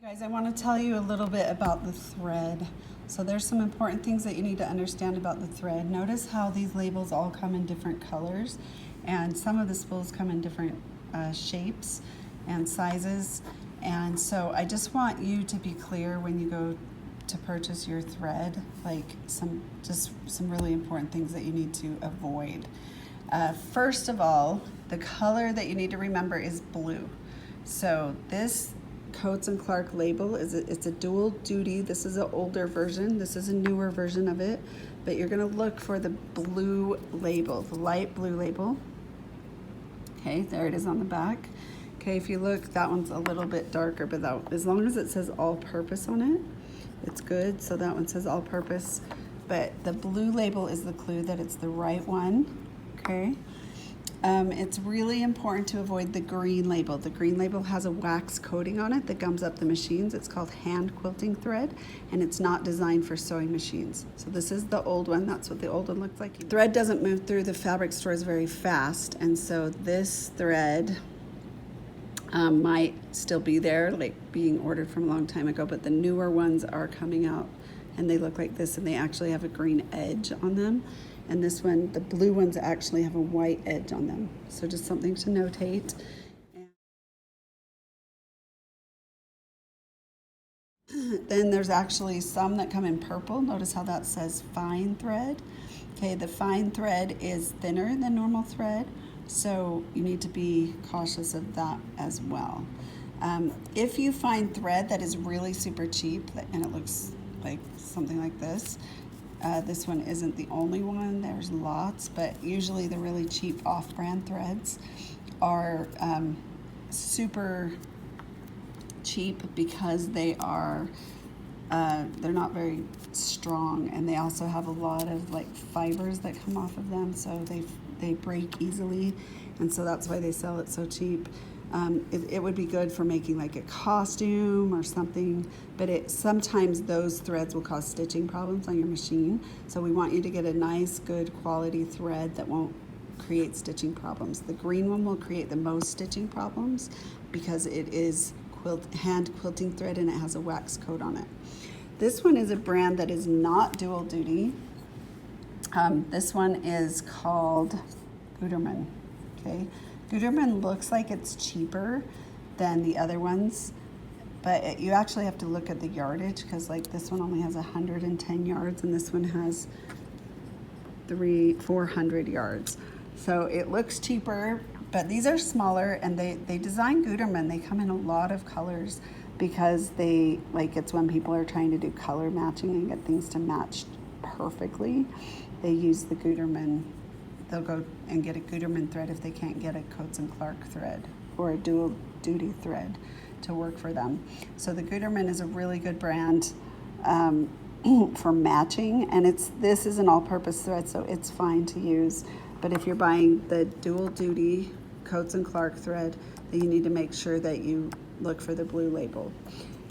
Guys, I want to tell you a little bit about the thread. So there's some important things that you need to understand about the thread. Notice how these labels all come in different colors, and some of the spools come in different shapes and sizes. And so I just want you to be clear when you go to purchase your thread, like some really important things that you need to avoid. First of all, the color that you need to remember is blue. So this Coats & Clark label it's a dual duty. This is an older version. This is a newer version of it, but you're going to look for the blue label, the light blue label. Okay, there it is on the back. Okay, if you look, that one's a little bit darker, but as long as it says all-purpose on it, it's good. So that one says all-purpose, but the blue label is the clue that it's the right one. Okay. It's really important to avoid the green label. The green label has a wax coating on it that gums up the machines. It's called hand quilting thread, and it's not designed for sewing machines. So this is the old one. That's what the old one looks like. Thread doesn't move through the fabric stores very fast, and so this thread might still be there, like being ordered from a long time ago, but the newer ones are coming out, and they look like this, and they actually have a green edge on them. And this one, the blue ones actually have a white edge on them. So just something to notate. Then there's actually some that come in purple. Notice how that says fine thread. Okay, the fine thread is thinner than normal thread, so you need to be cautious of that as well. If you find thread that is really super cheap and it looks like something like this, this one isn't the only one. There's lots, but usually the really cheap off-brand threads are super cheap because they are they're not very strong, and they also have a lot of like fibers that come off of them, so they break easily, and so that's why they sell it so cheap. It would be good for making like a costume or something, but sometimes those threads will cause stitching problems on your machine. So we want you to get a nice, good quality thread that won't create stitching problems. The green one will create the most stitching problems because it is hand quilting thread and it has a wax coat on it. This one is a brand that is not dual duty. This one is called Gutermann. Okay. Gutermann looks like it's cheaper than the other ones, but you actually have to look at the yardage, because like this one only has 110 yards and this one has 400 yards. So it looks cheaper, but these are smaller, and they design Gutermann. They come in a lot of colors because it's when people are trying to do color matching and get things to match perfectly. They use the Gutermann. They'll go and get a Gutermann thread if they can't get a Coats & Clark thread or a dual duty thread to work for them. So the Gutermann is a really good brand for matching, and this is an all-purpose thread, so it's fine to use. But if you're buying the dual duty Coats & Clark thread, then you need to make sure that you look for the blue label.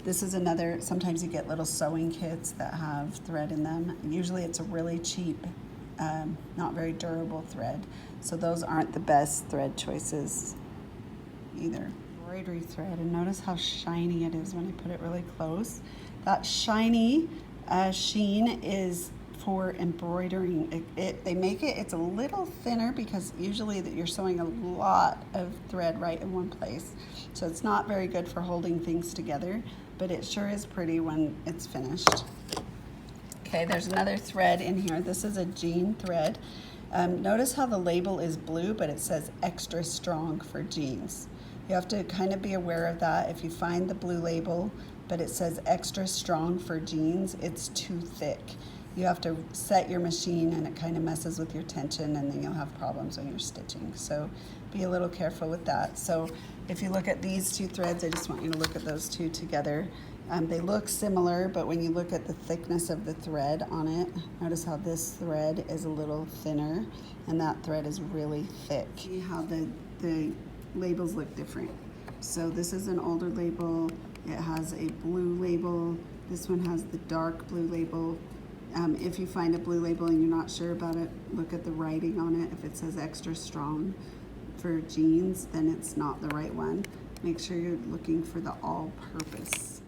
This is another, sometimes you get little sewing kits that have thread in them. Usually it's a really cheap, not very durable thread. So those aren't the best thread choices either. Embroidery thread, and notice how shiny it is when I put it really close. That shiny sheen is for embroidering. They make it, it's a little thinner because usually that you're sewing a lot of thread right in one place. So it's not very good for holding things together, but it sure is pretty when it's finished. Okay, there's another thread in here. This is a jean thread. Notice how the label is blue, but it says extra strong for jeans. You have to kind of be aware of that. If you find the blue label, but it says extra strong for jeans, it's too thick. You have to set your machine, and it kind of messes with your tension, and then you'll have problems when you're stitching. So be a little careful with that. So if you look at these two threads, I just want you to look at those two together. They look similar, but when you look at the thickness of the thread on it, notice how this thread is a little thinner and that thread is really thick. See how the labels look different. So this is an older label. It has a blue label. This one has the dark blue label. If you find a blue label and you're not sure about it, look at the writing on it. If it says extra strong for jeans, then it's not the right one. Make sure you're looking for the all-purpose.